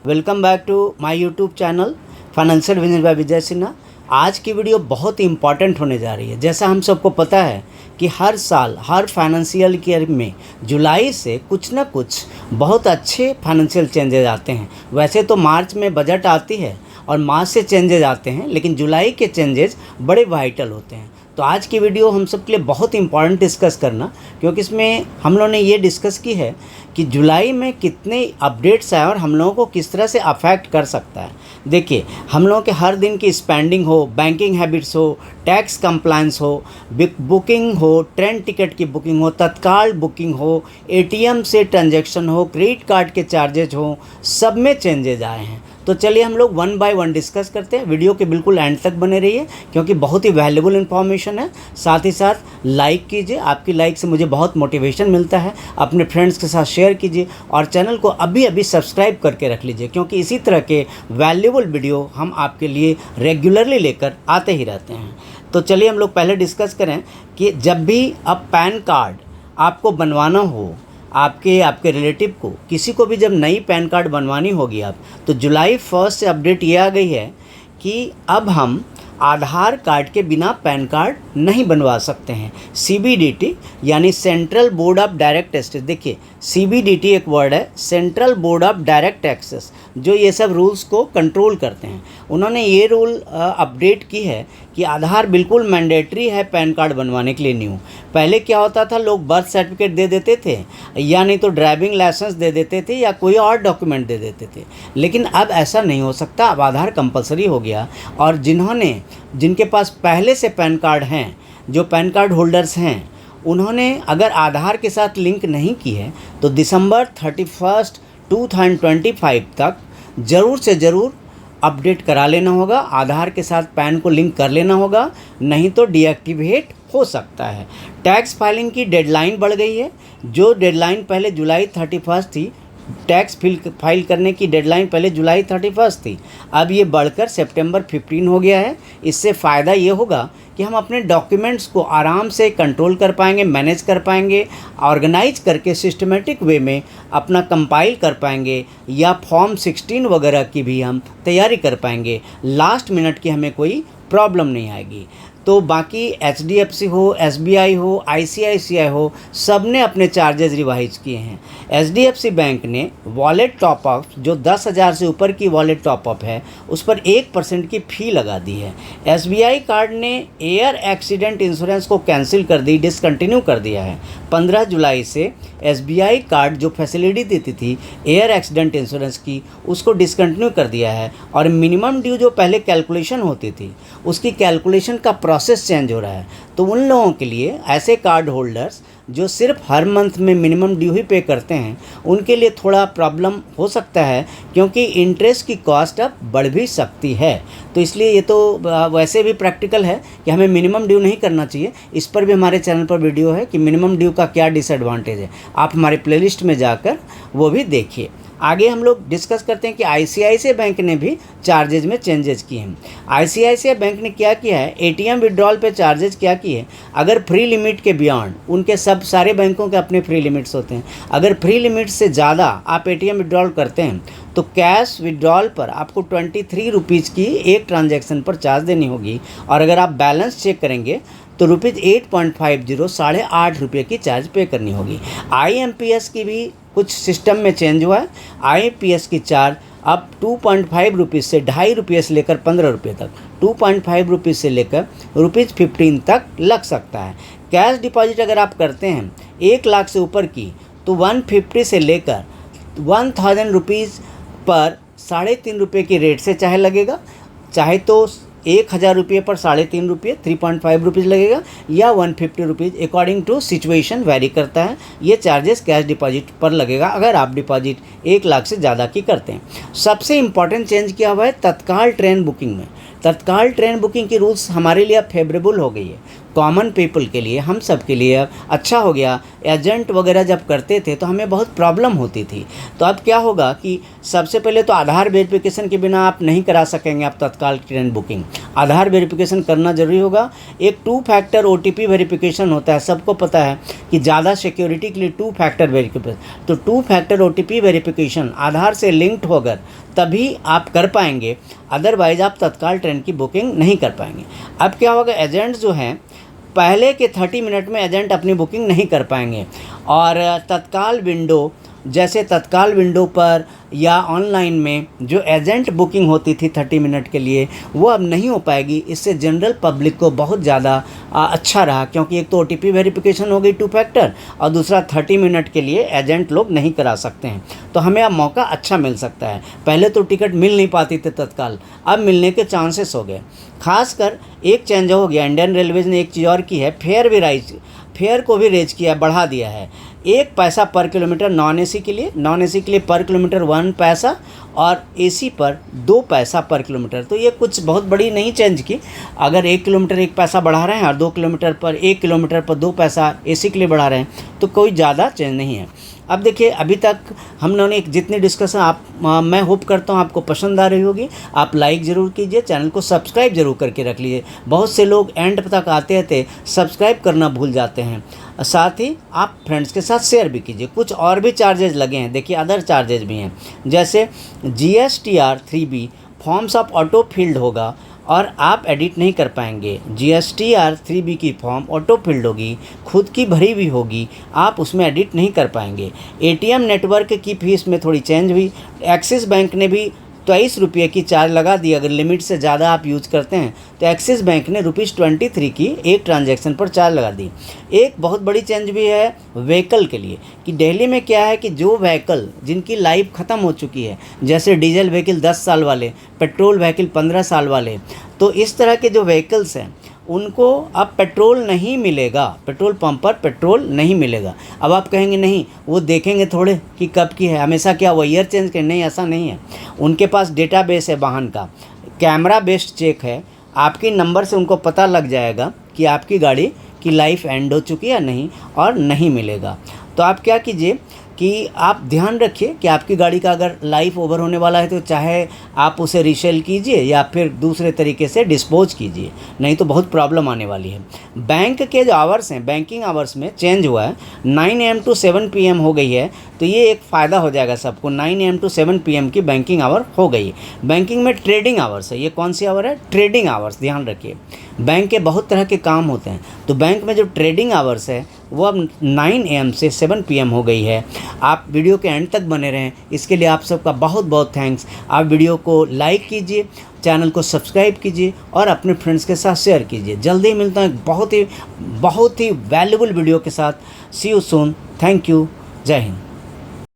Welcome back to my YouTube channel financial business by Vijay Sinha. आज की video बहुत ही important होने जा रही है। जैसा हम सबको पता है कि हर साल हर फाइनेंशियल ईयर में जुलाई से कुछ ना कुछ बहुत अच्छे फाइनेंशियल चेंजेस आते हैं। वैसे तो मार्च में बजट आती है और मार्च से चेंजेस आते हैं, लेकिन जुलाई के चेंजेस बड़े वाइटल होते हैं। तो आज की वीडियो हम सब के लिए बहुत इंपॉर्टेंट डिस्कस करना, क्योंकि इसमें हम लोगों ने ये डिस्कस की है कि जुलाई में कितने अपडेट्स आए और हम लोगों को किस तरह से अफेक्ट कर सकता है। देखिए, हम लोगों के हर दिन की स्पेंडिंग हो, बैंकिंग हैबिट्स हो, टैक्स कंप्लायंस हो, बुकिंग हो, ट्रेन टिकट की बुकिंग हो, तत्काल बुकिंग हो, एटीएम से ट्रांजैक्शन हो, क्रेडिट कार्ड के चार्जेज हो, सब में चेंजेज आए हैं। तो चलिए हम लोग वन बाय वन डिस्कस करते हैं। वीडियो के बिल्कुल एंड तक बने रहिए, क्योंकि बहुत ही वैल्यूबल इन्फॉर्मेशन है। साथ ही साथ लाइक कीजिए, आपकी लाइक से मुझे बहुत मोटिवेशन मिलता है। अपने फ्रेंड्स के साथ शेयर कीजिए और चैनल को अभी अभी सब्सक्राइब करके रख लीजिए, क्योंकि इसी तरह के वैल्यूबल वीडियो हम आपके लिए रेगुलरली लेकर आते ही रहते हैं। तो चलिए हम लोग पहले डिस्कस करें कि जब भी अब पैन कार्ड आपको बनवाना हो, आपके रिलेटिव को, किसी को भी जब नई पैन कार्ड बनवानी होगी तो जुलाई 1 से अपडेट ये आ गई है कि अब हम आधार कार्ड के बिना पैन कार्ड नहीं बनवा सकते हैं। CBDT यानी central board of direct taxes, देखिए CBDT एक वर्ड है, central board of direct taxes, जो ये सब रूल्स को कंट्रोल करते हैं। उन्होंने ये रूल अपडेट की है कि आधार बिल्कुल मैंडेटरी है पैन कार्ड बनवाने के लिए न्यू। पहले क्या होता था, लोग बर्थ सर्टिफिकेट दे देते थे या नहीं तो ड्राइविंग लाइसेंस दे देते थे या कोई और डॉक्यूमेंट दे देते थे, लेकिन अब ऐसा नहीं हो सकता। अब आधार कंपलसरी हो गया और जिनके पास पहले से पैन कार्ड हैं, जो पैन कार्ड होल्डर्स हैं, उन्होंने अगर आधार के साथ लिंक नहीं की है तो दिसंबर 31, 2025 तक ज़रूर से ज़रूर अपडेट करा लेना होगा। आधार के साथ पैन को लिंक कर लेना होगा, नहीं तो डीएक्टिवेट हो सकता है। टैक्स फाइलिंग की डेडलाइन बढ़ गई है। जो डेडलाइन पहले जुलाई 31 थी, टैक्स फाइल करने की डेडलाइन पहले जुलाई 31 थी, अब ये बढ़कर सितंबर 15 हो गया है। इससे फ़ायदा ये होगा कि हम अपने डॉक्यूमेंट्स को आराम से कंट्रोल कर पाएंगे, मैनेज कर पाएंगे, ऑर्गेनाइज करके सिस्टमेटिक वे में अपना कंपाइल कर पाएंगे, या फॉर्म 16 वगैरह की भी हम तैयारी कर पाएंगे। लास्ट मिनट की हमें कोई प्रॉब्लम नहीं आएगी। तो बाकी HDFC हो, SBI हो, ICICI हो, सब ने अपने चार्जेस रिवाइज किए हैं। HDFC बैंक ने वॉलेट टॉपअप, जो 10,000 से ऊपर की वॉलेट टॉपअप है, उस पर 1% की फ़ी लगा दी है। SBI कार्ड ने एयर एक्सीडेंट इंश्योरेंस को कैंसिल कर दी, डिसकंटिन्यू कर दिया है। 15 जुलाई से SBI कार्ड जो फैसिलिटी देती थी एयर एक्सीडेंट इंश्योरेंस की, उसको डिसकंटिन्यू कर दिया है। और मिनिमम ड्यू जो पहले कैलकुलेशन होती थी, उसकी कैलकुलेशन का प्रोसेस चेंज हो रहा है। तो उन लोगों के लिए, ऐसे कार्ड होल्डर्स जो सिर्फ हर मंथ में मिनिमम ड्यू ही पे करते हैं, उनके लिए थोड़ा प्रॉब्लम हो सकता है, क्योंकि इंटरेस्ट की कॉस्ट अब बढ़ भी सकती है। तो इसलिए ये तो वैसे भी प्रैक्टिकल है कि हमें मिनिमम ड्यू नहीं करना चाहिए। इस पर भी हमारे चैनल पर वीडियो है कि मिनिमम ड्यू का क्या डिसएडवांटेज है, आप हमारे प्लेलिस्ट में जाकर वो भी देखिए। आगे हम लोग डिस्कस करते हैं कि ICICI बैंक ने भी चार्जेज में चेंजेस किए हैं। ICICI बैंक ने क्या किया है, ATM विड्रॉल पे चार्जेज क्या किए, अगर फ्री लिमिट के बियॉन्ड, उनके सारे बैंकों के अपने फ्री लिमिट्स होते हैं, अगर फ्री लिमिट से ज़्यादा आप ATM विड्रॉल करते हैं तो कैश विड्रॉल पर आपको 23 रुपीज़ की एक ट्रांजैक्शन पर चार्ज देनी होगी, और अगर आप बैलेंस चेक करेंगे तो ₹8.50 8.5 की चार्ज पे करनी होगी। IMPS की भी कुछ सिस्टम में चेंज हुआ है। IMPS की चार्ज अब 2.5 रुपीज़ से ₹2.5 से लेकर ₹15 तक, 2.5 रुपीज़ से लेकर ₹15 तक लग सकता है। कैश डिपॉजिट अगर आप करते हैं 1 लाख से ऊपर की, तो 150 से लेकर 1000 रुपीज़ पर ₹3.5 की रेट से चाहे लगेगा, चाहे तो 1000 रुपये पर ₹3.5 3.5 रुपीज़ लगेगा, या 150 rupees, according to situation vary करता है। ये चार्जेस कैश डिपॉजिट पर लगेगा अगर आप डिपॉजिट 1 लाख से ज़्यादा की करते हैं। सबसे इम्पॉर्टेंट चेंज किया हुआ है तत्काल ट्रेन बुकिंग में। तत्काल ट्रेन बुकिंग की रूल्स हमारे लिए अब फेवरेबल हो गई है। कॉमन पीपल के लिए, हम सब के लिए अच्छा हो गया। एजेंट वगैरह जब करते थे तो हमें बहुत प्रॉब्लम होती थी। तो अब क्या होगा कि सबसे पहले तो आधार वेरिफिकेशन के बिना आप नहीं करा सकेंगे आप तत्काल ट्रेन बुकिंग। आधार वेरिफिकेशन करना ज़रूरी होगा। एक 2 फैक्टर OTP वेरिफिकेशन होता है, सबको पता है कि ज़्यादा सिक्योरिटी के लिए 2 फैक्टर वेरिफिकेशन, तो 2 फैक्टर OTP वेरिफिकेशन आधार से लिंक्ड होकर तभी आप कर पाएंगे, अदरवाइज़ आप तत्काल ट्रेन की बुकिंग नहीं कर पाएंगे। अब क्या होगा, एजेंट जो हैं पहले के 30 मिनट में एजेंट अपनी बुकिंग नहीं कर पाएंगे, और तत्काल विंडो, जैसे तत्काल विंडो पर या ऑनलाइन में जो एजेंट बुकिंग होती थी 30 मिनट के लिए, वो अब नहीं हो पाएगी। इससे जनरल पब्लिक को बहुत ज़्यादा अच्छा रहा, क्योंकि एक तो OTP वेरिफिकेशन हो गई 2 फैक्टर, और दूसरा 30 मिनट के लिए एजेंट लोग नहीं करा सकते हैं। तो हमें अब मौका अच्छा मिल सकता है। पहले तो टिकट मिल नहीं पाती थी तत्काल, अब मिलने के चांसेस हो गए। खासकर एक चेंज हो गया, इंडियन रेलवेज़ ने एक चीज़ और की है, फेयर को भी रेज किया, बढ़ा दिया है। 1 पैसा पर किलोमीटर नॉन AC के लिए पर किलोमीटर 1 पैसा, और AC पर 2 पैसा पर किलोमीटर। तो ये कुछ बहुत बड़ी नहीं चेंज की। अगर 1 किलोमीटर 1 पैसा बढ़ा रहे हैं और 2 किलोमीटर पर 1 किलोमीटर पर 2 पैसा AC के लिए बढ़ा रहे हैं, तो कोई ज़्यादा चेंज नहीं है। अब देखिए, अभी तक हमने जितनी डिस्कशन मैं होप करता हूँ आपको पसंद आ रही होगी। आप लाइक ज़रूर कीजिए, चैनल को सब्सक्राइब ज़रूर करके रख लीजिए। बहुत से लोग एंड तक आते सब्सक्राइब करना भूल जाते हैं। साथ ही आप फ्रेंड्स के साथ शेयर भी कीजिए। कुछ और भी चार्जेस लगे हैं, देखिए अदर चार्जेस भी हैं, जैसे GSTR 3B forms of auto field होगा और आप एडिट नहीं कर पाएंगे। GSTR 3B की फॉर्म ऑटो फील्ड होगी, खुद की भरी हुई होगी, आप उसमें एडिट नहीं कर पाएंगे। ATM नेटवर्क की फ़ीस में थोड़ी चेंज हुई। एक्सिस बैंक ने भी 23 रुपये की चार्ज लगा दी। अगर लिमिट से ज़्यादा आप यूज़ करते हैं तो एक्सिस बैंक ने ₹23 की एक ट्रांजैक्शन पर चार्ज लगा दी। एक बहुत बड़ी चेंज भी है व्हीकल के लिए, कि दिल्ली में क्या है कि जो व्हीकल जिनकी लाइफ ख़त्म हो चुकी है, जैसे डीजल व्हीकल 10 साल वाले, पेट्रोल व्हीकल 15 साल वाले, तो इस तरह के जो व्हीकल्स हैं उनको अब पेट्रोल नहीं मिलेगा, पेट्रोल पंप पर पेट्रोल नहीं मिलेगा। अब आप कहेंगे नहीं, वो देखेंगे थोड़े कि कब की है, हमेशा क्या वो ईयर चेंज करें? नहीं, ऐसा नहीं है। उनके पास डेटाबेस है, वाहन का कैमरा बेस्ड चेक है, आपके नंबर से उनको पता लग जाएगा कि आपकी गाड़ी की लाइफ एंड हो चुकी है या नहीं, और नहीं मिलेगा। तो आप क्या कीजिए कि आप ध्यान रखिए कि आपकी गाड़ी का अगर लाइफ ओवर होने वाला है तो चाहे आप उसे रीसेल कीजिए या फिर दूसरे तरीके से डिस्पोज कीजिए, नहीं तो बहुत प्रॉब्लम आने वाली है। बैंक के जो आवर्स हैं, बैंकिंग आवर्स में चेंज हुआ है, 9 AM to 7 PM हो गई है। तो ये एक फ़ायदा हो जाएगा सबको, 9 AM to 7 PM की बैंकिंग आवर हो गई। बैंकिंग में ट्रेडिंग आवर्स है, ये कौन सी आवर है? ट्रेडिंग आवर्स, ध्यान रखिए। बैंक के बहुत तरह के काम होते हैं, तो बैंक में जो ट्रेडिंग आवर्स है वो अब 9 AM से 7 PM हो गई है। आप वीडियो के एंड तक बने रहें, इसके लिए आप सबका बहुत बहुत थैंक्स। आप वीडियो को लाइक कीजिए, चैनल को सब्सक्राइब कीजिए और अपने फ्रेंड्स के साथ शेयर कीजिए। जल्दी मिलता हूँ एक बहुत ही वैल्यूबल वीडियो के साथ। सी यू सून। Thank you. जय हिंद।